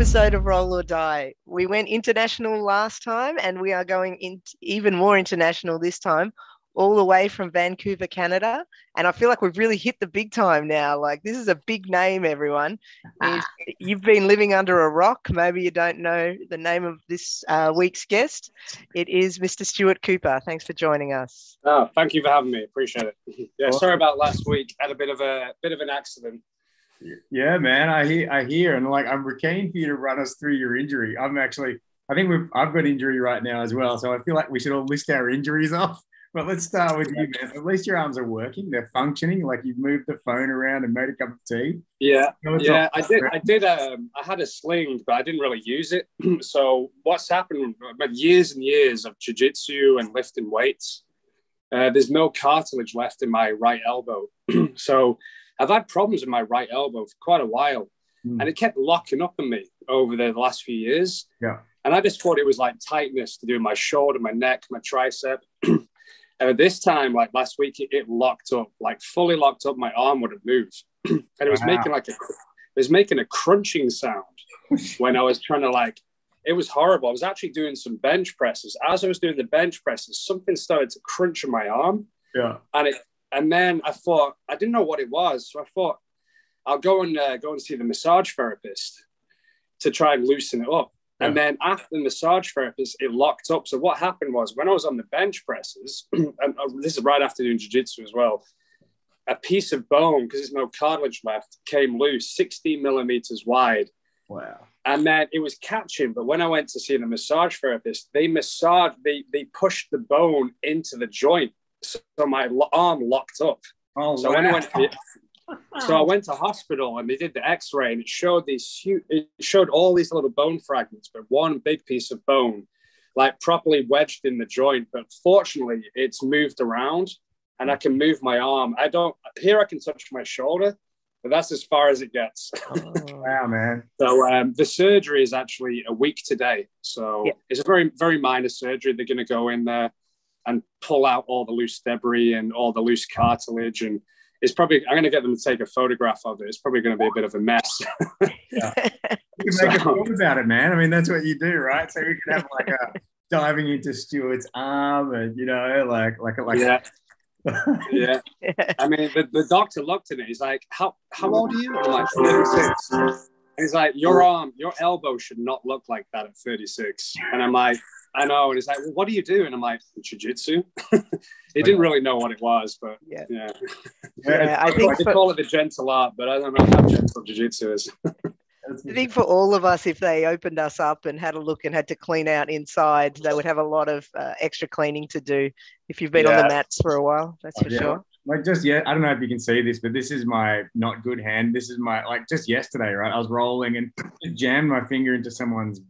episode of Roll or Die. We went international last time and we are going even more international this time, all the way from Vancouver, Canada. And I feel like we've really hit the big time now. Like, this is a big name, everyone. If you've been living under a rock, maybe you don't know the name of this week's guest. It is Mr. Stuart Cooper. Thanks for joining us. Oh, thank you for having me. Appreciate it. Yeah, sorry about last week. Had a bit of an accident. Yeah, man. I hear, and like I'm keen for you to run us through your injury. I've got injury right now as well, so I feel like we should all list our injuries off. But let's start with you, man. At least your arms are working; they're functioning. Like you've moved the phone around and made a cup of tea. Yeah, I did. I had a sling, but I didn't really use it. So what's happened? About years and years of jiu-jitsu and lifting weights, there's no cartilage left in my right elbow. So I've had problems with my right elbow for quite a while, and it kept locking up on me over the last few years. Yeah. And I just thought it was like tightness to do my shoulder, my neck, my tricep. And this time, like last week, it locked up, like fully locked up. My arm wouldn't move, and it was making a crunching sound when I was trying to it was horrible. I was actually doing some bench presses. As I was doing the bench presses, something started to crunch in my arm. Yeah. And then I thought, I didn't know what it was. So I thought, I'll go and see the massage therapist to try and loosen it up. Yeah. And then after the massage therapist, it locked up. So what happened was when I was on the bench presses, and this is right after doing jiu-jitsu as well, a piece of bone, because there's no cartilage left, came loose, 16 millimeters wide. Wow. And then it was catching. But when I went to see the massage therapist, they pushed the bone into the joint. So my arm locked up. Oh, so wow. I went to hospital and they did the X-ray and it showed all these little bone fragments, but one big piece of bone, like properly wedged in the joint. But fortunately, it's moved around and I can move my arm. I can touch my shoulder, but that's as far as it gets. Oh, wow, man. So the surgery is actually a week today. So It's a very, very minor surgery. They're going to go in there and pull out all the loose debris and all the loose cartilage. And I'm going to get them to take a photograph of it. It's probably going to be a bit of a mess. Yeah. You can make a film about it, man. I mean, that's what you do, right? So we could have like a diving into Stuart's arm and, yeah. Yeah. I mean, the doctor looked at it. He's like, how old are you? I'm like, 36. And he's like, your elbow should not look like that at 36. And I'm like, I know. And he's like, well, what do you do? And I'm like, jiu-jitsu. He didn't really know what it was, but yeah. I think they call it the gentle art, but I don't know how gentle jiu-jitsu is. I think for all of us, if they opened us up and had a look and had to clean out inside, they would have a lot of extra cleaning to do if you've been on the mats for a while. That's for sure. Like I don't know if you can see this, but this is my not good hand. This is my, just yesterday, right? I was rolling and jammed my finger into someone's,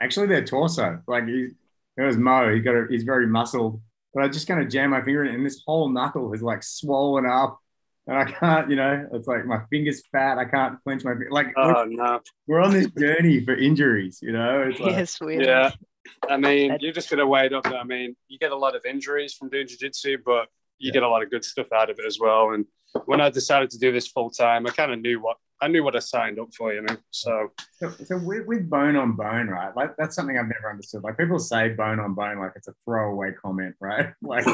actually their torso. Like it was Mo. He's very muscled, but I just kind of jammed my finger in it and this whole knuckle is like swollen up and I can't, it's like my finger's fat. I can't clench my finger. Like, we're on this journey for injuries, It's like, yes, we are. Yeah. I mean, you're just going to weigh it up. I mean, you get a lot of injuries from doing jiu-jitsu, but you get a lot of good stuff out of it as well. And when I decided to do this full time, I kind of knew what I signed up for, So with bone on bone, right? Like that's something I've never understood. Like people say bone on bone, like it's a throwaway comment, right? Like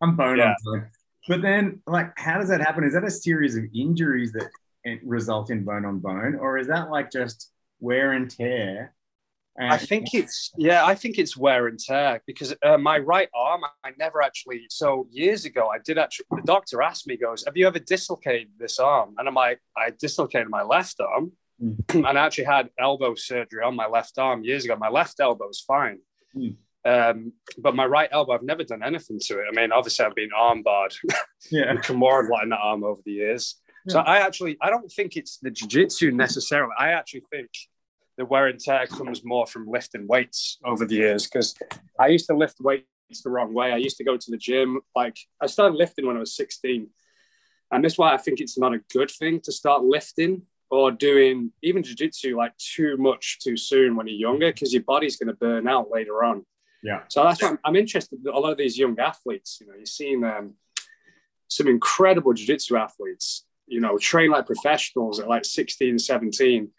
I'm bone on bone. But then, like, how does that happen? Is that a series of injuries that result in bone on bone, or is that like just wear and tear? I think it's wear and tear because my right arm, I never actually. So years ago, the doctor asked me, goes, have you ever dislocated this arm? And I'm like, I dislocated my left arm and I actually had elbow surgery on my left arm years ago. My left elbow is fine. But my right elbow, I've never done anything to it. I mean, obviously I've been arm barred and Kimura in that arm over the years. So I don't think it's the jiu-jitsu necessarily. I actually think the wear and tear comes more from lifting weights over the years because I used to lift weights the wrong way. I used to go to the gym. Like I started lifting when I was 16. And that's why I think it's not a good thing to start lifting or doing even jiu-jitsu like too much too soon when you're younger because your body's going to burn out later on. Yeah. So that's why I'm interested in a lot of these young athletes. You're seeing some incredible jiu-jitsu athletes, train like professionals at like 16, 17.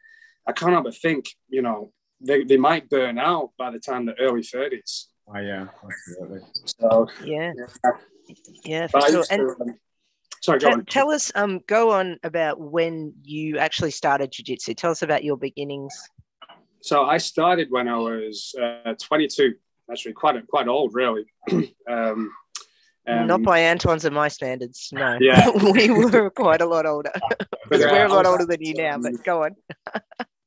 I can't help but think, you know, they might burn out by the time they're early 30s. Oh yeah, absolutely. So yeah, for sure. And sorry, go on. Tell us, go on about when you actually started jiu-jitsu. Tell us about your beginnings. So I started when I was 22, actually quite old, really. Not by Antoine's and my standards, no. Yeah. We were quite a lot older. We're a lot older than you now, but go on.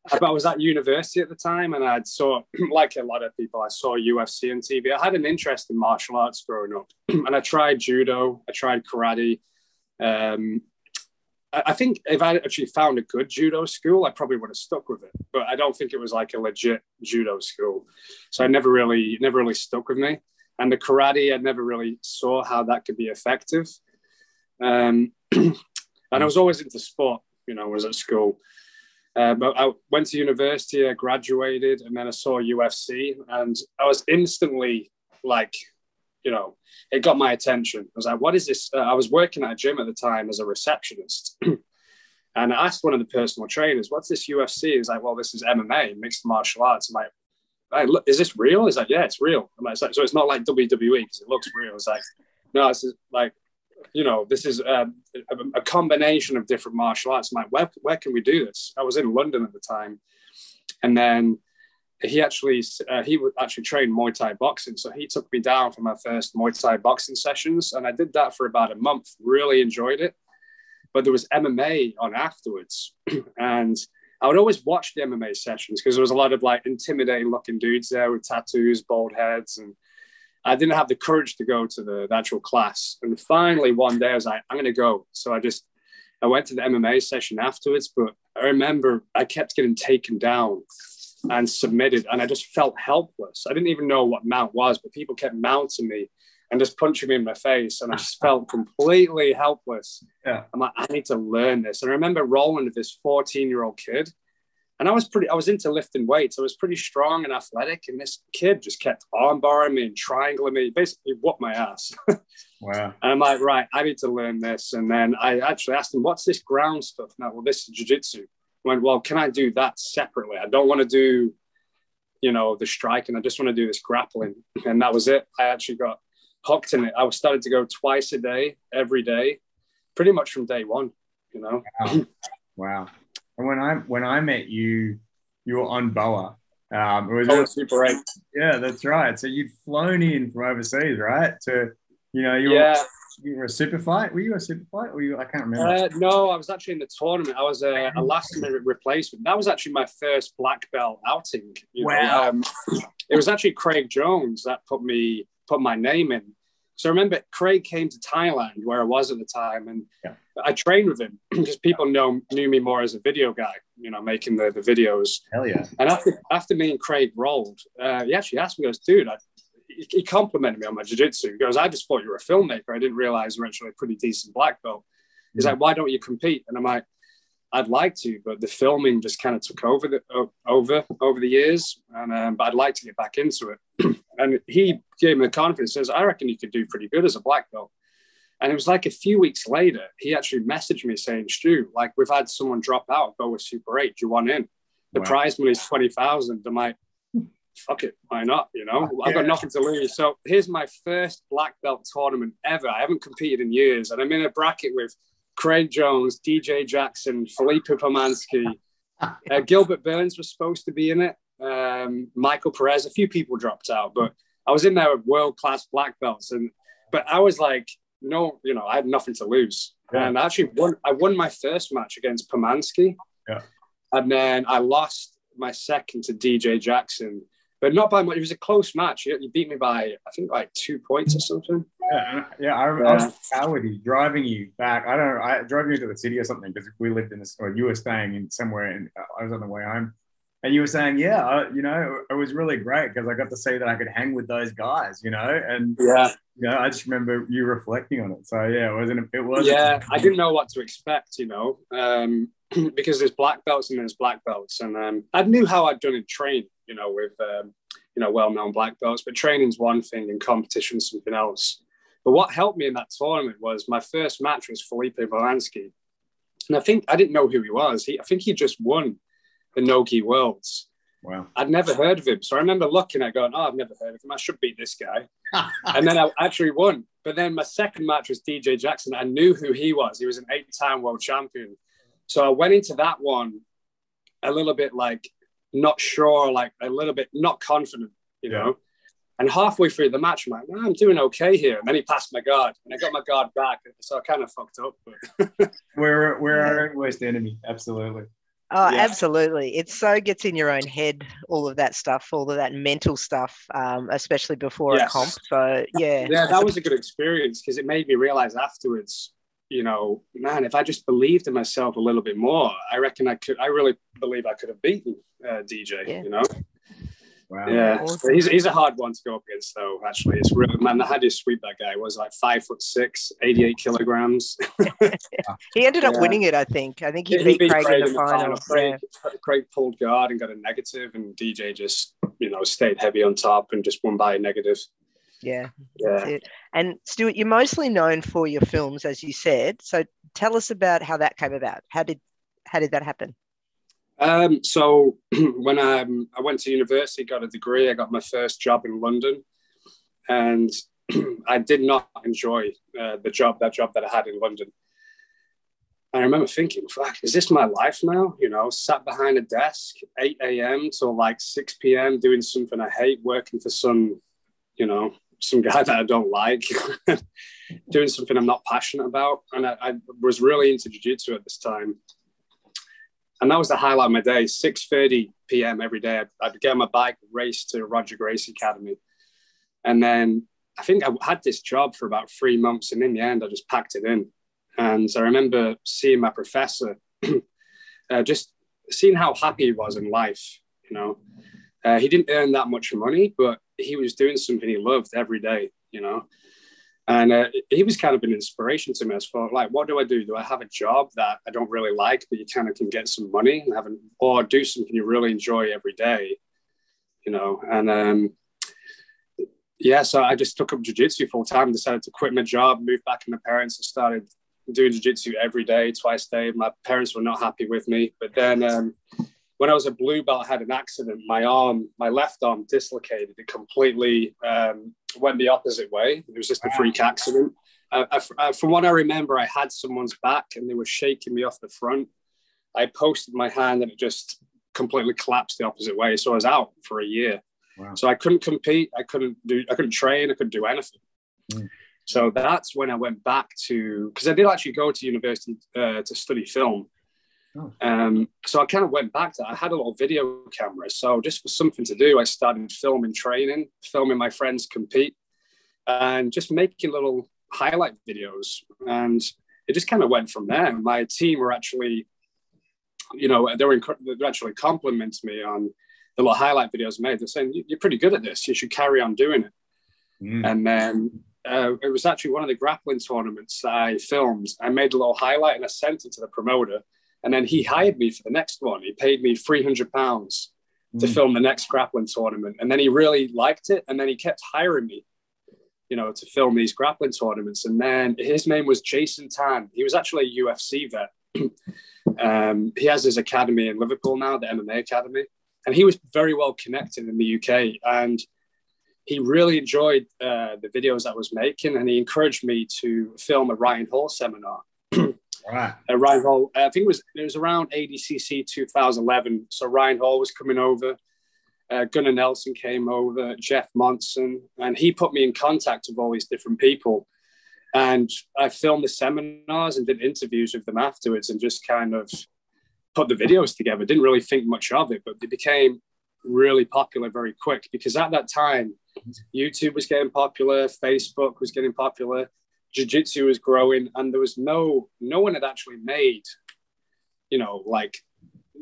I was at university at the time, and I saw, like a lot of people, I saw UFC on TV. I had an interest in martial arts growing up, and I tried judo, I tried karate. I think if I actually found a good judo school, I probably would have stuck with it. But I don't think it was like a legit judo school, so I never really stuck with me. And the karate, I never really saw how that could be effective. And I was always into sport, you know, I was at school. But I went to university, I graduated, and then I saw UFC, and I was instantly like, you know, it got my attention. I was like, what is this? I was working at a gym at the time as a receptionist. And I asked one of the personal trainers, what's this UFC? He's like, well, this is MMA, mixed martial arts. I'm like, hey, look, is this real? He's like, yeah, it's real. I'm like, so it's not like WWE because it looks real. It's like, no, it's like, you know, this is a combination of different martial arts. I'm like, where can we do this? I was in London at the time. And then he would actually train Muay Thai boxing. So he took me down for my first Muay Thai boxing sessions. And I did that for about a month, really enjoyed it. But there was MMA on afterwards. And I would always watch the MMA sessions because there was a lot of like intimidating looking dudes there with tattoos, bald heads, and I didn't have the courage to go to the actual class. And finally, one day I was like, I'm going to go. So I went to the MMA session afterwards, but I remember I kept getting taken down and submitted, and I just felt helpless. I didn't even know what mount was, but people kept mounting me and just punching me in my face. And I just felt completely helpless. Yeah. I'm like, I need to learn this. And I remember rolling with this 14-year-old kid. And I was into lifting weights. I was pretty strong and athletic. And this kid just kept arm-barring me and triangling me, basically whooped my ass. Wow. And I'm like, right, I need to learn this. And then I actually asked him, what's this ground stuff? Now, well, this is jiu-jitsu. I went, well, can I do that separately? I don't want to do, you know, the striking. I just want to do this grappling. And that was it. I actually got hooked in it. I started to go twice a day, every day, pretty much from day one, you know. Wow. And when I met you, you were on BOA. It was Super 8. Yeah, that's right. So you'd flown in from overseas, right? To, you know, you were a super fight. Were you a super fight? I can't remember. No, I was actually in the tournament. I was a last minute replacement. That was actually my first black belt outing. Wow. It was actually Craig Jones that put my name in. So I remember Craig came to Thailand where I was at the time, and I trained with him because people knew me more as a video guy, you know, making the videos. Hell yeah. And after me and Craig rolled, he actually asked me, he goes, dude, he complimented me on my jiu-jitsu. He goes, I just thought you were a filmmaker. I didn't realize you're actually a pretty decent black belt. He's like, why don't you compete? And I'm like, I'd like to, but the filming just kind of took over the years. And but I'd like to get back into it. And he gave me the confidence, says, I reckon you could do pretty good as a black belt. And it was like a few weeks later, he actually messaged me saying, Stu, like, we've had someone drop out, go with Super 8. Do you want in? The prize money is 20,000. I'm like, fuck it, why not? You know, I've got nothing to lose. So here's my first black belt tournament ever. I haven't competed in years. And I'm in a bracket with Craig Jones, DJ Jackson, Felipe Pomansky. Gilbert Burns was supposed to be in it. Michael Perez, a few people dropped out, but I was in there with world-class black belts. But I was like, no, you know, I had nothing to lose. Yeah. And I actually won my first match against Pomansky. Yeah. And then I lost my second to DJ Jackson, but not by much. It was a close match. He beat me by, I think, like 2 points or something. Yeah. I was Howard driving you back. I drove you to the city or something because we lived in this, or you were staying in somewhere, and I was on the way home. And you were saying, you know, it was really great because I got to see that I could hang with those guys, you know, and you know, I just remember you reflecting on it. So yeah, it was. Yeah, I didn't know what to expect, you know, because there's black belts and there's black belts, and I knew how I'd done in training, you know, with you know, well-known black belts, but training's one thing and competition's something else. But what helped me in that tournament was my first match was Felipe Pomansky, and I didn't know who he was. I think he just won the no-gi worlds. Wow. I'd never heard of him. So I remember looking at going, oh, I've never heard of him. I should beat this guy. And then I actually won. But then my second match was DJ Jackson. I knew who he was. He was an 8-time world champion. So I went into that one a little bit like not sure, like a little bit not confident, you know. And halfway through the match, I'm like, I'm doing okay here. And then he passed my guard, and I got my guard back. So I kind of fucked up. But we're our worst enemy. Absolutely. Oh, yeah. Absolutely. It so gets in your own head, all of that stuff, all of that mental stuff, especially before a comp. So, yeah. Yeah, that was a good experience because it made me realize afterwards, you know, man, if I just believed in myself a little bit more, I reckon I could. I really believe I could have beaten DJ, you know? Wow. Yeah, awesome. He's a hard one to go up against, though. Actually, it's really, man. How do you sweep that guy? It was like 5'6", 88 kilograms. He ended up winning it. I think he beat Craig in the final. Craig pulled guard and got a negative, and DJ just, you know, stayed heavy on top and just won by a negative. Yeah. And Stuart, you're mostly known for your films, as you said. So tell us about how that came about. How did that happen? So when I went to university, got a degree, I got my first job in London, and I did not enjoy that job that I had in London. And I remember thinking, fuck, is this my life now? You know, sat behind a desk, 8 a.m. till like 6 p.m. doing something I hate, working for some guy that I don't like, doing something I'm not passionate about. And I was really into jiu-jitsu at this time. And that was the highlight of my day, 6:30 p.m. every day. I'd get on my bike, race to Roger Gracie Academy. And then I think I had this job for about 3 months. And in the end, I just packed it in. And I remember seeing my professor, just seeing how happy he was in life. You know, he didn't earn that much money, but he was doing something he loved every day, you know. And he was kind of an inspiration to me. I thought, like, what do? Do I have a job that I don't really like, but you kind of can get some money and or do something you really enjoy every day, you know? And so I just took up jiu-jitsu full time, decided to quit my job, moved back to my parents and started doing jiu-jitsu every day, twice a day. My parents were not happy with me. But then when I was a blue belt, I had an accident. My left arm dislocated. It completely went the opposite way. It was just a freak accident. From what I remember, I had someone's back and they were shaking me off the front. I posted my hand and it just completely collapsed the opposite way. So I was out for a year. Wow. So I couldn't compete. I couldn't train. I couldn't do anything. Mm. So that's when I went back to, because I did actually go to university to study film. So I kind of went back to that. I had a little video camera. So just for something to do, I started filming my friends compete and just making little highlight videos. And it just kind of went from there. My team were actually, you know, they were actually complimenting me on the little highlight videos I made. They're saying, you're pretty good at this. You should carry on doing it. Mm. And then it was actually one of the grappling tournaments that I filmed. I made a little highlight and I sent it to the promoter. And then he hired me for the next one. He paid me £300 to film the next grappling tournament. And then he really liked it. And then he kept hiring me, you know, to film these grappling tournaments. And then his name was Jason Tan. He was actually a UFC vet. He has his academy in Liverpool now, the MMA Academy. And he was very well connected in the UK. And he really enjoyed the videos I was making. And he encouraged me to film a Ryan Hall seminar. Right. Ryan Hall, I think it was around ADCC 2011. So Ryan Hall was coming over. Gunnar Nelson came over, Jeff Monson, and he put me in contact with all these different people. And I filmed the seminars and did interviews with them afterwards and just kind of put the videos together. Didn't really think much of it, but they became really popular very quick because at that time, YouTube was getting popular, Facebook was getting popular. Jiu-jitsu was growing and there was no one had actually made, you know, like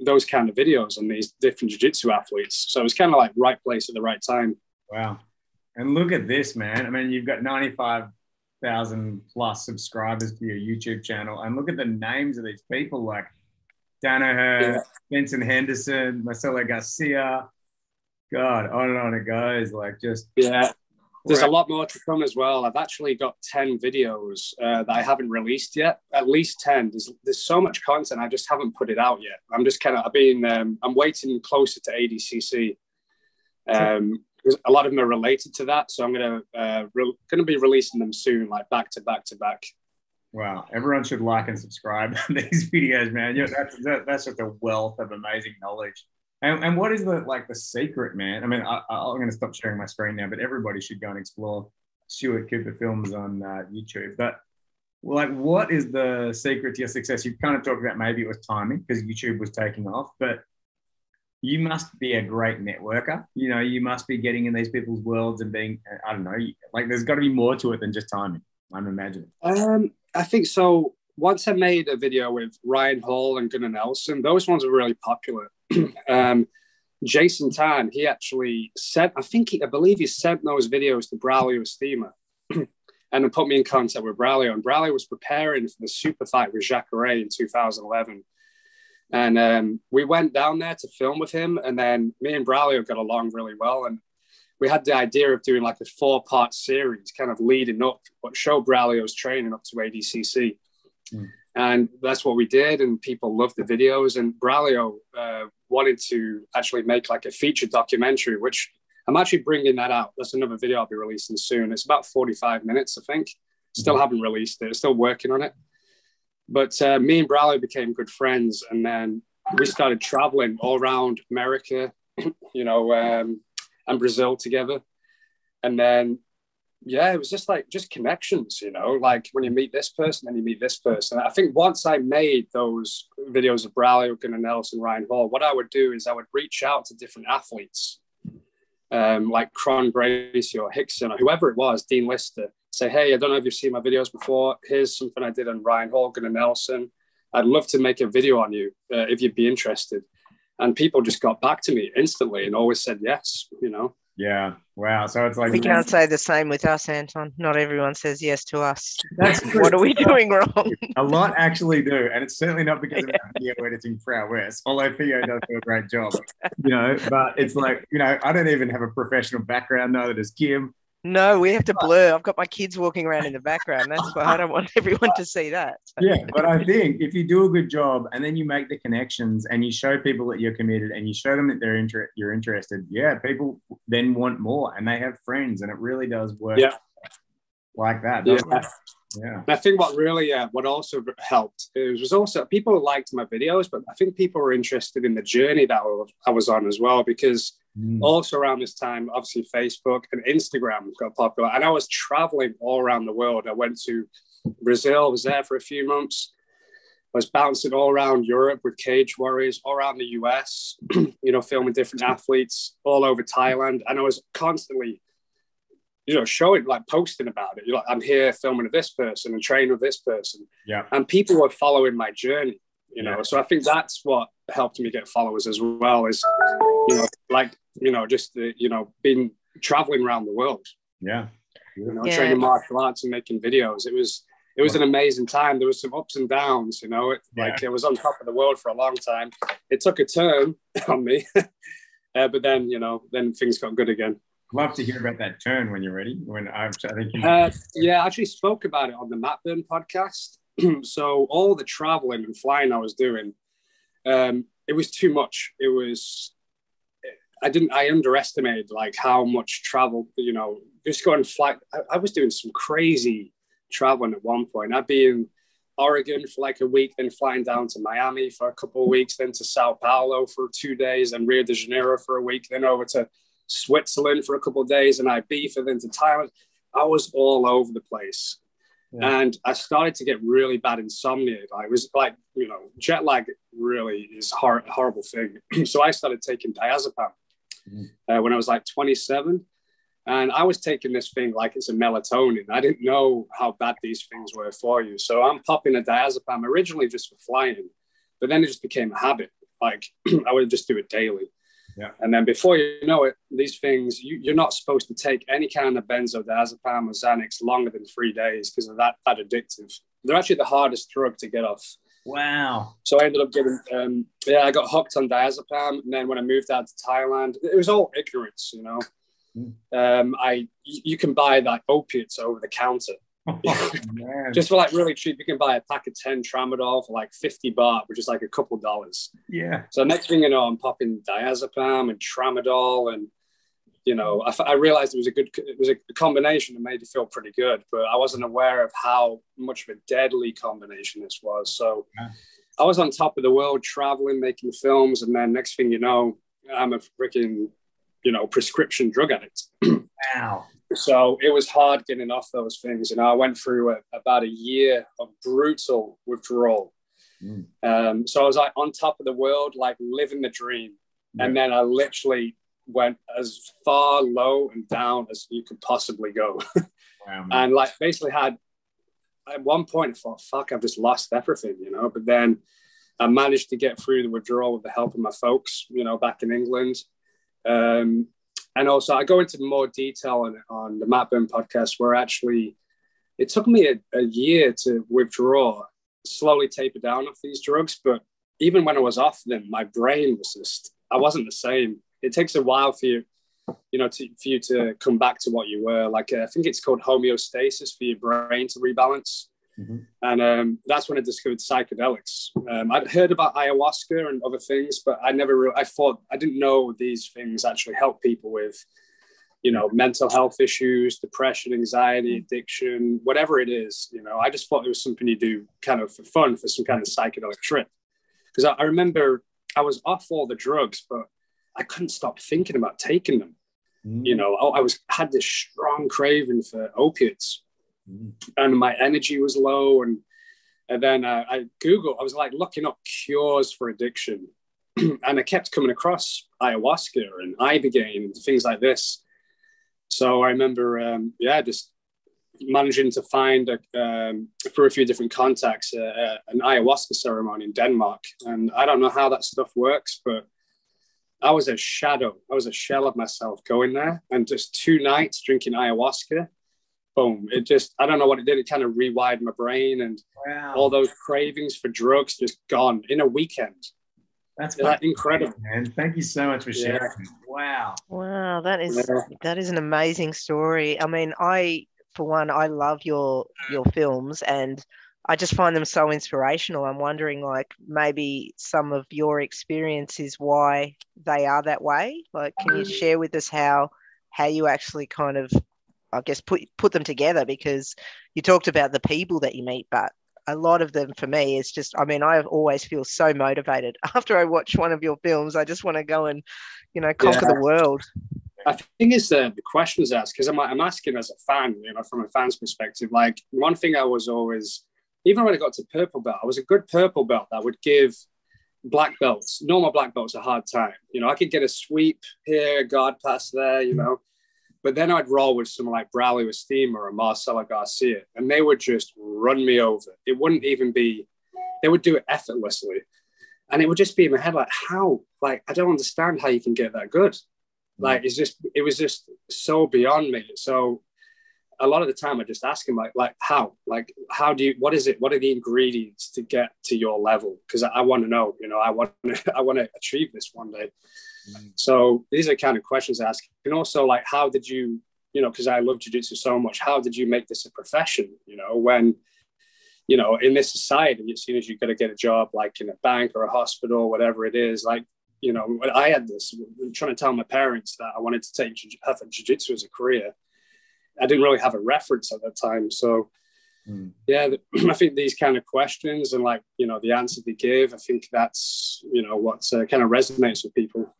those kind of videos on these different jiu-jitsu athletes. So it was kind of like right place at the right time. Wow. And look at this, man. I mean, you've got 95,000 plus subscribers to your YouTube channel. And look at the names of these people like Danaher, Vincent Henderson, Marcelo Garcia. God, on and on it goes. Like just... Yeah. There's a lot more to come as well. I've actually got 10 videos that I haven't released yet. At least 10. There's so much content. I just haven't put it out yet. I'm waiting closer to ADCC. A lot of them are related to that. So I'm going to be releasing them soon, like back to back to back. Wow. Everyone should like and subscribe to these videos, man. Yeah, that's just a wealth of amazing knowledge. And what is the secret, man? I mean, I'm going to stop sharing my screen now, but everybody should go and explore Stuart Cooper films on YouTube. But what is the secret to your success? You've kind of talked about maybe it was timing because YouTube was taking off, but you must be a great networker. You know, you must be getting in these people's worlds and being, I don't know, there's got to be more to it than just timing, I'm imagining. I think so. Once I made a video with Ryan Hall and Gunnar Nelson, those ones were really popular. Jason Tan, he actually sent, I believe he sent those videos to Braulio Estima and then put me in contact with Braulio. And Braulio was preparing for the super fight with Jacare in 2011. And we went down there to film with him. And then me and Braulio got along really well. And we had the idea of doing like a 4-part series kind of leading up, but show Braulio's training up to ADCC. And that's what we did. And people loved the videos. And Braulio wanted to actually make like a feature documentary, which I'm actually bringing that out. That's another video I'll be releasing soon. It's about 45 minutes, I think. Still haven't released it. Still working on it. But me and Braulio became good friends. And then we started traveling all around America, and Brazil together. And then, yeah, it was just connections, like when you meet this person, then you meet this person. I think once I made those videos of Braulio, Gunnar Nelson, Ryan Hall, what I would do is I would reach out to different athletes, like Cron Gracie or Hickson or whoever it was, Dean Lister, say, hey, I don't know if you've seen my videos before. Here's something I did on Ryan Hall, Gunnar Nelson. I'd love to make a video on you if you'd be interested. And people just got back to me instantly and always said yes, Yeah. Wow. So it's like we can't say the same with us, Anton. Not everyone says yes to us. That's what are we doing wrong? A lot actually do, and it's certainly not because of our video editing prowess. Although Theo does do a great job, But it's like I don't even have a professional background. Neither does Kim. No, we have to blur. I've got my kids walking around in the background. That's why I don't want everyone to see that. So. Yeah, but I think if you do a good job and then you make the connections and you show people that you're committed and you show them that you're interested, people then want more and they have friends and it really does work like that. Yeah. I think what also helped was also people liked my videos, but I think people were interested in the journey that I was on as well, because also around this time, obviously Facebook and Instagram got popular and I was traveling all around the world. I went to Brazil, was there for a few months. I was bouncing all around Europe with Cage Warriors, all around the US, filming different athletes all over Thailand. And I was constantly showing, like posting about it. I'm here filming with this person and training with this person. Yeah. And people were following my journey, So I think that's what helped me get followers as well is, being traveling around the world. Yeah. Training martial arts and making videos. It was an amazing time. There was some ups and downs, it was on top of the world for a long time. It took a turn on me, but then, then things got good again. Love to hear about that turn when you're ready. I think I actually spoke about it on the Matt Burn podcast. So all the traveling and flying I was doing, it was too much. I underestimated like how much travel, just going and fly. I was doing some crazy traveling at one point. I'd be in Oregon for like a week, then flying down to Miami for a couple of weeks, then to Sao Paulo for 2 days, and Rio de Janeiro for a week, then over to Switzerland for a couple of days, and Ibiza, then to Thailand. I was all over the place. Yeah. And I started to get really bad insomnia. I was like, jet lag really is a horrible thing. So I started taking diazepam when I was like 27. And I was taking this thing like it's a melatonin. I didn't know how bad these things were for you. So I'm popping a diazepam originally just for flying, but then it just became a habit. Like I would just do it daily. Yeah. And then before you know it, these things, you're not supposed to take any kind of benzodiazepam or Xanax longer than 3 days because of that addictive. They're actually the hardest drug to get off. Wow. So I ended up getting, I got hooked on diazepam. And then when I moved out to Thailand, it was all ignorance, You can buy like opiates over the counter. Oh, man. Just for like really cheap. You can buy a pack of 10 tramadol for like 50 baht, which is like a couple dollars. Yeah. So next thing you know, I'm popping diazepam and tramadol, and you know, I realized it was a combination that made you feel pretty good, but I wasn't aware of how much of a deadly combination this was. So I was on top of the world, traveling, making films, and then next thing you know, I'm a freaking, you know, prescription drug addict. Wow. So it was hard getting off those things. You know, I went through about a year of brutal withdrawal. So I was like on top of the world, like living the dream. Yeah. And then I literally went as far low and down as you could possibly go. Wow, and like basically had, at one point I thought, fuck, I've just lost everything, you know. But then I managed to get through the withdrawal with the help of my folks, you know, back in England. And also I go into more detail on the Matt Burn podcast, where actually it took me a year to withdraw, slowly taper down off these drugs. But even when I was off them, my brain was just, I wasn't the same. It takes a while for you, you know, for you to come back to what you were. Like, I think it's called homeostasis for your brain to rebalance. And that's when I discovered psychedelics. I'd heard about ayahuasca and other things, but I didn't know these things actually help people with, you know, mental health issues, depression, anxiety, addiction, whatever it is. You know, I just thought it was something you do kind of for fun, for some kind of psychedelic trip. Because I remember I was off all the drugs, but I couldn't stop thinking about taking them. You know, I had this strong craving for opiates. And my energy was low, and then I was like looking up cures for addiction, and I kept coming across ayahuasca and ibogaine and things like this. So I remember, just managing to find through a few different contacts an ayahuasca ceremony in Denmark, and I don't know how that stuff works, but I was a shell of myself going there, and just 2 nights drinking ayahuasca. Boom. It just, I don't know what it did. It kind of rewired my brain, and all those cravings for drugs just gone in a weekend. That's incredible, man. Thank you so much for sharing. Wow. Wow. That is an amazing story. I mean, for one, I love your films, and I just find them so inspirational. I'm wondering, like, maybe some of your experience is why they are that way. Like, can you share with us how you actually kind of, I guess, put them together? Because you talked about the people that you meet, but a lot of them for me is just, I mean, I always feel so motivated after I watch one of your films. I just want to go and, you know, conquer the world. I think it's the questions asked, because I'm asking as a fan, you know, from a fan's perspective. Like, one thing I was always, even when I got to purple belt, I was a good purple belt that would give normal black belts a hard time. You know, I could get a sweep here, a guard pass there, you know. But then I'd roll with someone like Braulio Estima or Marcelo Garcia, and they would just run me over. It wouldn't even be, they would do it effortlessly. And it would just be in my head, like, how? Like, I don't understand how you can get that good. Like, it was just so beyond me. So a lot of the time I just ask him, like, how do you, what is it? What are the ingredients to get to your level? Because I want to know, you know, I want to achieve this one day. So these are kind of questions I ask. And also, like, how did you, you know, because I love jiu-jitsu so much, how did you make this a profession? You know, when, you know, in this society, as soon as you've got to get a job, like in a bank or a hospital, whatever it is, like, you know, I had this, trying to tell my parents that I wanted to have jiu-jitsu as a career. I didn't really have a reference at that time. So I think these kind of questions and, like, you know, the answer they give, I think that's, you know, what kind of resonates with people.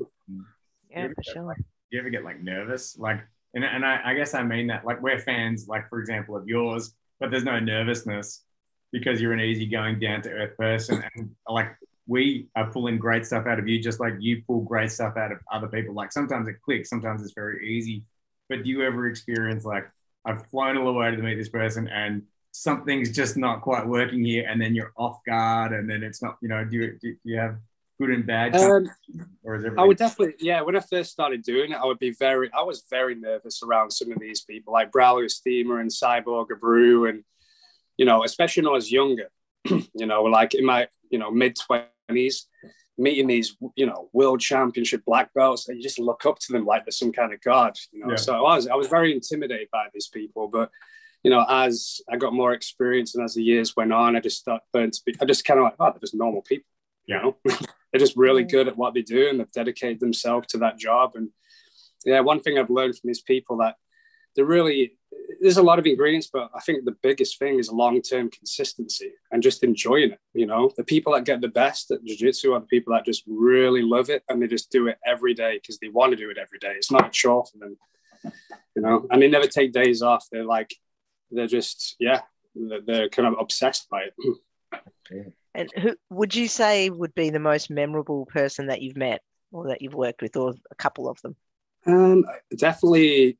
Yeah, for sure. You ever get like nervous? Like, and I guess I mean that, like, we're fans, like, for example, of yours, but there's no nervousness because you're an easygoing, down to earth person. And like, we are pulling great stuff out of you, just like you pull great stuff out of other people. Like, sometimes it clicks, sometimes it's very easy. But do you ever experience, like, I've flown all the way to meet this person and something's just not quite working here, and then you're off guard, and then it's not, you know, do you have good and bad? Or is I would definitely, when I first started doing it, I was very nervous around some of these people, like Braulio Estima and Cyborg Abreu, and, you know, especially when I was younger, you know, like in my, you know, mid-20s, meeting these, you know, world championship black belts, and you just look up to them like they're some kind of god, you know. Yeah. So I was very intimidated by these people, but you know, as I got more experience and as the years went on, I just kind of like, oh, they're just normal people, you know. They're just really good at what they do, and they've dedicated themselves to that job. And yeah, one thing I've learned from these people that there's a lot of ingredients, but I think the biggest thing is long-term consistency and just enjoying it. You know, the people that get the best at jiu-jitsu are the people that just really love it, and they just do it every day because they want to do it every day. It's not a chore for them, you know, and they never take days off. They're just they're kind of obsessed by it. And who would you say would be the most memorable person that you've met or that you've worked with, or a couple of them? Definitely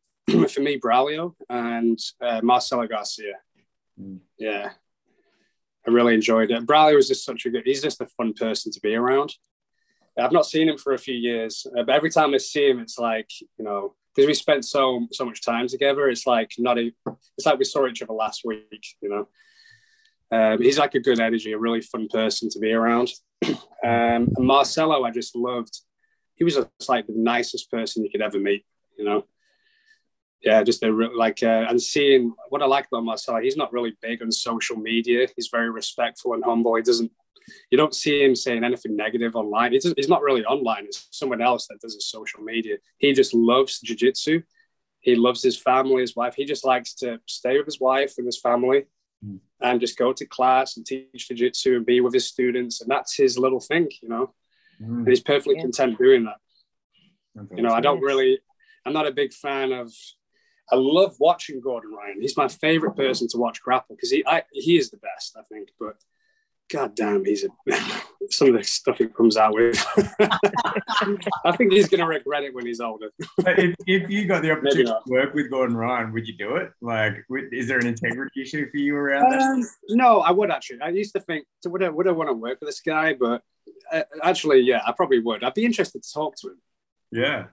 for me, Braulio and Marcelo Garcia. Yeah, I really enjoyed it. Braulio was just he's just a fun person to be around. I've not seen him for a few years, but every time I see him, it's like, you know, because we spent so much time together, it's like it's like we saw each other last week, you know. He's like a good energy, a really fun person to be around. And Marcelo, I just loved. He was just like the nicest person you could ever meet, you know. Yeah, just and seeing what I like about Marcelo, he's not really big on social media. He's very respectful and humble. You don't see him saying anything negative online. He's not really online. It's someone else that does his social media. He just loves jiu-jitsu. He loves his family, his wife. He just likes to stay with his wife and his family and just go to class and teach jiu-jitsu and be with his students. And that's his little thing, you know. And he's perfectly content doing that. You know, I'm not a big fan of, I love watching Gordon Ryan. He's my favorite person to watch grapple because he is the best, I think. But God damn, some of the stuff he comes out with. I think he's going to regret it when he's older. If you got the opportunity to work with Gordon Ryan, would you do it? Like, is there an integrity issue for you around that? No, I would actually. I used to think, would I want to work with this guy? But actually, yeah, I probably would. I'd be interested to talk to him. Yeah.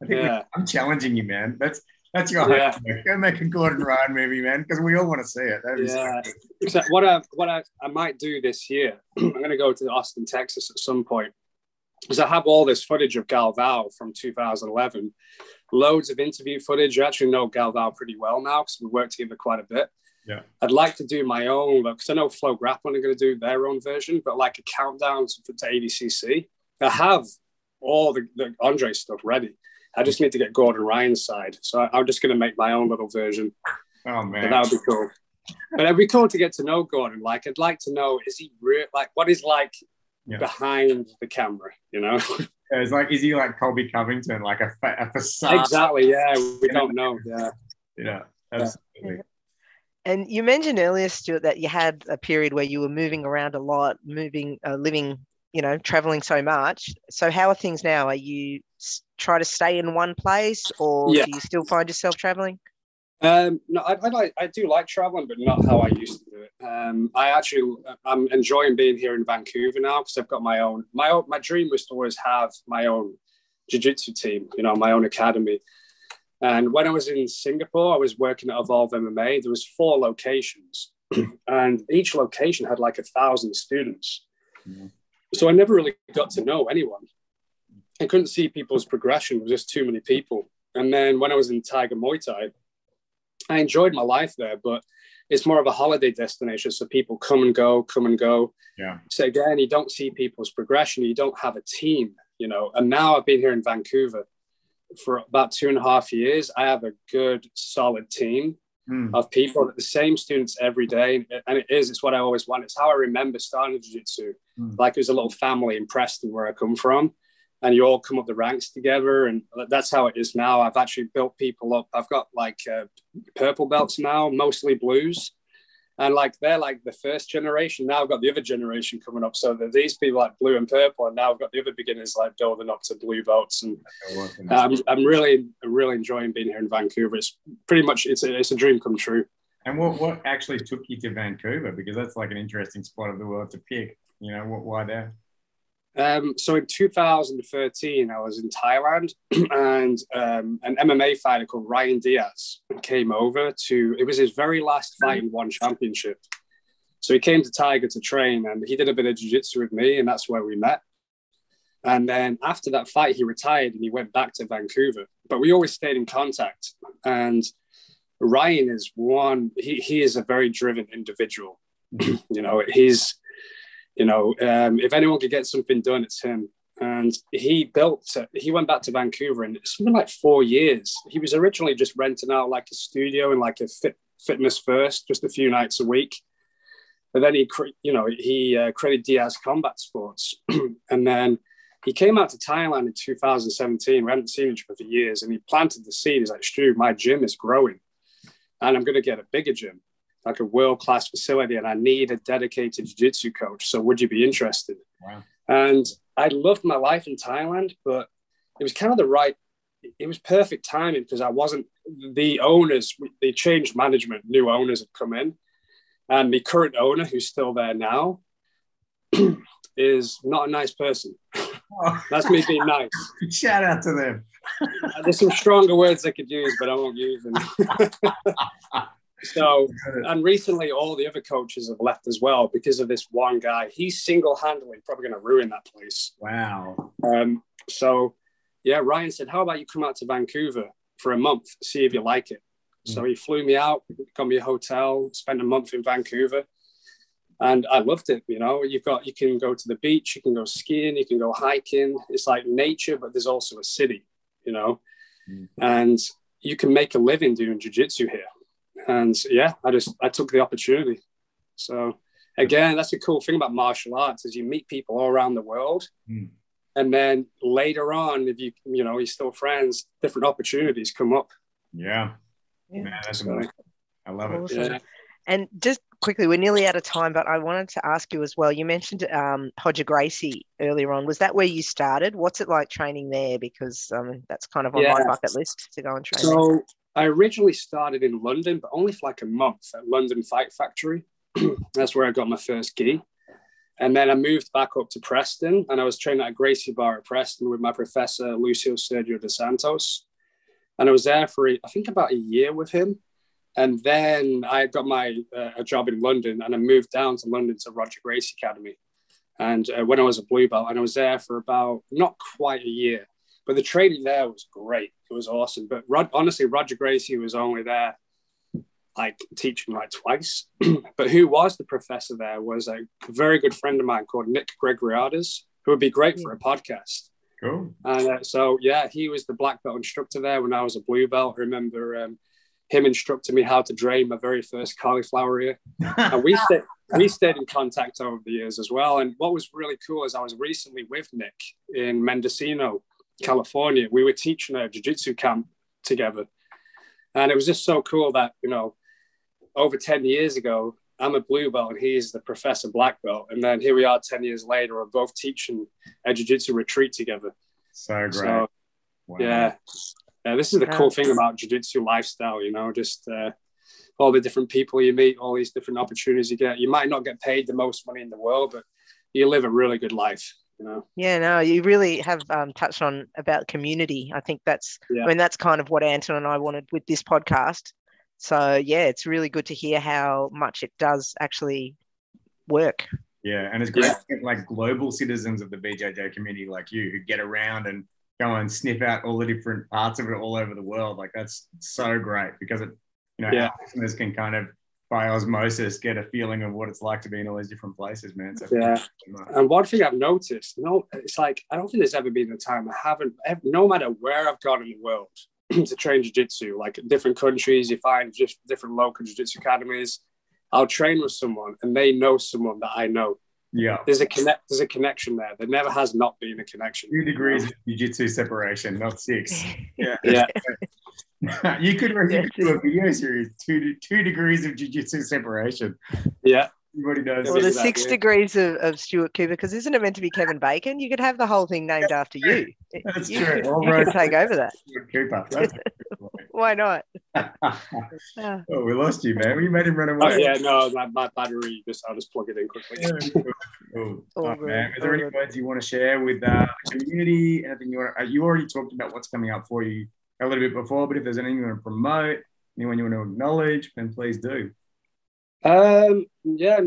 I think I'm challenging you, man. That's your homework. Go make a Gordon Ryan movie, man, because we all want to see it. So what I might do this year, I'm going to go to Austin, Texas at some point, because I have all this footage of Galvao from 2011, loads of interview footage. I actually know Galvao pretty well now because we worked together quite a bit. Yeah, I'd like to do my own, because I know Flow Grappling are going to do their own version, but like a countdown to ADCC. I have all the Andre stuff ready. I just need to get Gordon Ryan's side. So I'm just going to make my own little version. Oh, man. That would be cool. But it'd be cool to get to know Gordon. Like, I'd like to know, is he real? Like, what is like behind the camera, you know? Yeah, it's like, is he like Colby Covington, like a facade? Exactly, yeah. We don't know, Yeah, absolutely. And you mentioned earlier, Stuart, that you had a period where you were moving around a lot, living, you know, traveling so much. So how are things now? Are you try to stay in one place, or do you still find yourself traveling? No, I do like traveling, but not how I used to do it. I'm enjoying being here in Vancouver now because I've got my own. My dream was to always have my own jiu-jitsu team, you know, my own academy. And when I was in Singapore, I was working at Evolve MMA. There was 4 locations, and each location had like 1,000 students. Mm-hmm. So I never really got to know anyone. I couldn't see people's progression. There was just too many people. And then when I was in Tiger Muay Thai, I enjoyed my life there, but it's more of a holiday destination. So people come and go. Yeah. So again, you don't see people's progression. You don't have a team, you know. And now I've been here in Vancouver for about 2.5 years. I have a good, solid team of people, the same students every day. And it's what I always want. It's how I remember starting jiu-jitsu. Like it was a little family in Preston where I come from. And you all come up the ranks together. And that's how it is now. I've actually built people up. I've got like purple belts now, mostly blues. And like they're like the first generation. Now I've got the other generation coming up. So these people like blue and purple. And now I've got the other beginners like building up to blue belts. And I'm really enjoying being here in Vancouver. It's pretty much, it's a dream come true. And what actually took you to Vancouver? Because that's like an interesting spot of the world to pick. You know, why there? So in 2013, I was in Thailand, and an MMA fighter called Ryan Diaz came over it was his very last fight in one championship. So he came to Tiger to train, and he did a bit of jiu-jitsu with me, and that's where we met. And then after that fight, he retired and he went back to Vancouver. But we always stayed in contact. And Ryan is he is a very driven individual. He's, if anyone could get something done, it's him. And he went back to Vancouver in something like 4 years. He was originally just renting out like a studio and like a fitness first, just a few nights a week. But then he created Diaz Combat Sports. And then he came out to Thailand in 2017. We hadn't seen each other for years. And he planted the seed. He's like, Stu, my gym is growing. And I'm going to get a bigger gym, like a world-class facility. And I need a dedicated jiu-jitsu coach. So would you be interested? Wow. And I loved my life in Thailand, but it was kind of it was perfect timing because the owners, they changed management, new owners had come in. And the current owner, who's still there now, is not a nice person. Oh. That's me being nice. Shout out to them. There's some stronger words I could use, but I won't use them. So, and recently all the other coaches have left as well because of this one guy. He's single-handedly probably going to ruin that place. Wow. So, yeah, Ryan said, how about you come out to Vancouver for a month, see if you like it. So he flew me out, got me a hotel, spent a month in Vancouver. And I loved it. You can go to the beach, you can go skiing, you can go hiking. It's like nature, but there's also a city, and you can make a living doing jiu-jitsu here. And yeah, I took the opportunity. So again, that's the cool thing about martial arts is you meet people all around the world. And then later on, if you're still friends, different opportunities come up. Yeah. Man, that's amazing. I love it. Awesome. Yeah. And just quickly, we're nearly out of time, but I wanted to ask you as well. You mentioned Hodger Gracie earlier on. Was that where you started? What's it like training there? Because that's kind of on my bucket list to go and train. So there. I originally started in London, but only for like a month at London Fight Factory. That's where I got my first gi. And then I moved back up to Preston, and I was training at Gracie Bar at Preston with my professor, Lucio Sergio dos Santos. And I was there for, I think, about a year with him. And then I got a job in London, and I moved down to London to Roger Gracie Academy. And when I was a blue belt, and I was there for about not quite a year, but the training there was great. It was awesome. But honestly, Roger Gracie was only there like teaching like twice. But who was the professor there was a very good friend of mine called Nick Gregoriades, who would be great for a podcast. Cool. And so, yeah, he was the black belt instructor there when I was a blue belt. I remember him instructing me how to drain my very first cauliflower ear. And we stayed in contact over the years as well. And what was really cool is I was recently with Nick in Mendocino, California. We were teaching a jiu-jitsu camp together. And it was just so cool that, over 10 years ago, I'm a blue belt and he's the professor black belt. And then here we are 10 years later, we're both teaching a jiu-jitsu retreat together. So great. So, wow. Yeah, this is the cool thing about jiu-jitsu lifestyle, just all the different people you meet, all these different opportunities you get. You might not get paid the most money in the world, but you live a really good life. Yeah, no, you really have touched on about community. I think that's kind of what Anton and I wanted with this podcast. So yeah, it's really good to hear how much it does actually work. Yeah, and it's great to get like global citizens of the BJJ community like you who get around and go and sniff out all the different parts of it all over the world. Like that's so great because it, our listeners can kind of by osmosis get a feeling of what it's like to be in all these different places, man. So and one thing I've noticed, it's like I don't think there's ever been a time I haven't, no matter where I've gone in the world to train jiu-jitsu, like different countries, you find just different local jiu-jitsu academies. I'll train with someone and they know someone that I know. Yeah, there's a connection there. There never has not been a connection. 2 degrees of jiu-jitsu separation, not 6. Yeah. You could do a video series, 2 degrees of jiu-jitsu separation. Yeah. Everybody knows. Well, there's 6 degrees of Stuart Cooper, because isn't it meant to be Kevin Bacon? You could have the whole thing named after you. That's you true. You could take over that. Stuart Cooper. That's Why not? Oh, we lost you, man. We made him run away. Oh, yeah, no, my battery, I'll just plug it in quickly. Cool. Man. Is there any words you want to share with the community? Anything you already talked about what's coming up for you a little bit before, but if there's anything you want to promote, anyone you want to acknowledge, then please do. I've got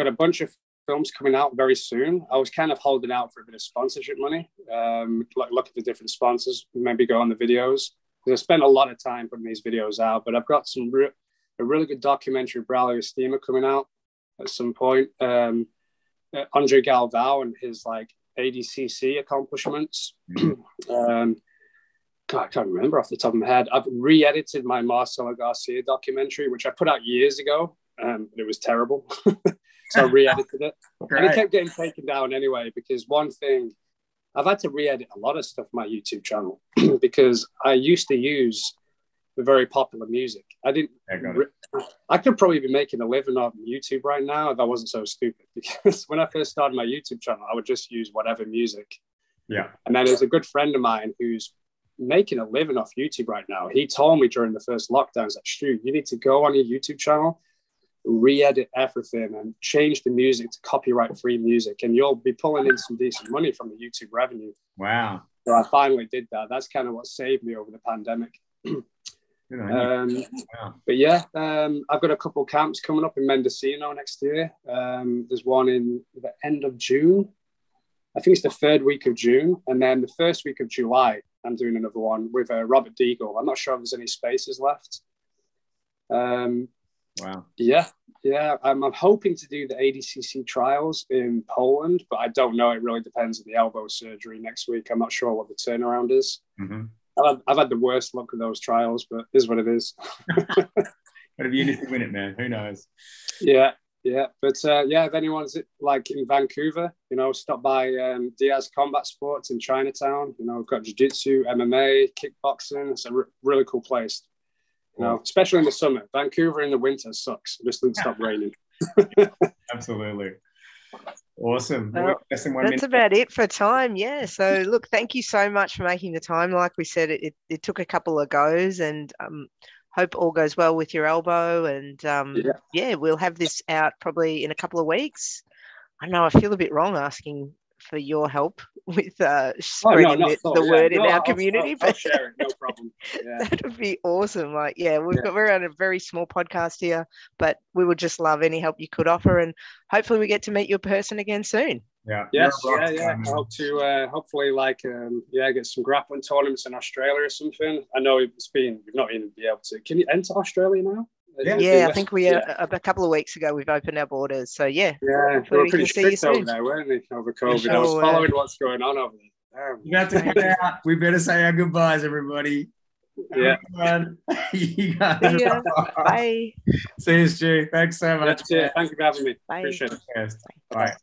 a bunch of films coming out very soon. I was kind of holding out for a bit of sponsorship money, look at the different sponsors, maybe go on the videos. Because I spent a lot of time putting these videos out, but I've got a really good documentary, Brawley Steamer, coming out at some point. Andre Galvao and his like ADCC accomplishments. God, I can't remember off the top of my head. I've re-edited my Marcelo Garcia documentary, which I put out years ago, but it was terrible. So I re-edited it. Right. And it kept getting taken down anyway, because one thing, I've had to re-edit a lot of stuff on my YouTube channel because I used to use the very popular music. I could probably be making a living on YouTube right now if I wasn't so stupid, because when I first started my YouTube channel, I would just use whatever music. Yeah. And then there's a good friend of mine who's making a living off YouTube right now. He told me during the first lockdown, he's like, Stu, you need to go on your YouTube channel, re-edit everything and change the music to copyright-free music, and you'll be pulling in some decent money from the YouTube revenue. Wow. So I finally did that. That's kind of what saved me over the pandemic. But yeah, I've got a couple of camps coming up in Mendocino next year. There's one in the end of June. I think it's the third week of June. And then the first week of July, I'm doing another one with Robert Deagle. I'm not sure if there's any spaces left. Wow. Yeah. I'm hoping to do the ADCC trials in Poland, but I don't know. It really depends on the elbow surgery next week. I'm not sure what the turnaround is. Mm-hmm. I've had the worst luck with those trials, but it is what it is. But if you need to win it, man, who knows? Yeah. But if anyone's like in Vancouver, stop by Diaz Combat Sports in Chinatown. We've got jiu-jitsu, MMA, kickboxing. It's a really cool place. Especially in the summer. Vancouver in the winter sucks. It just doesn't stop raining. Absolutely. Awesome. That's about it for time. Yeah. So look, thank you so much for making the time. Like we said, it took a couple of goes, and hope all goes well with your elbow. And we'll have this out probably in a couple of weeks. I know I feel a bit wrong asking for your help with spreading the word in our community. I'll share it, no problem. Yeah. That would be awesome. We're on a very small podcast here, but we would just love any help you could offer, and hopefully we get to meet you in person again soon. Yeah. Yes. Yeah. I hope to hopefully get some grappling tournaments in Australia or something. I know we've not even been able to. Can you enter Australia now? Yeah, I think a couple of weeks ago we've opened our borders. So yeah, we were pretty strict over there, weren't we? Over COVID, sure, I was following what's going on over there. You got to get out. We better say our goodbyes, everybody. Yeah. You guys. Yeah. Bye. See you, Stu. Thanks so much. Thank you for having me. Bye. Appreciate it. Bye.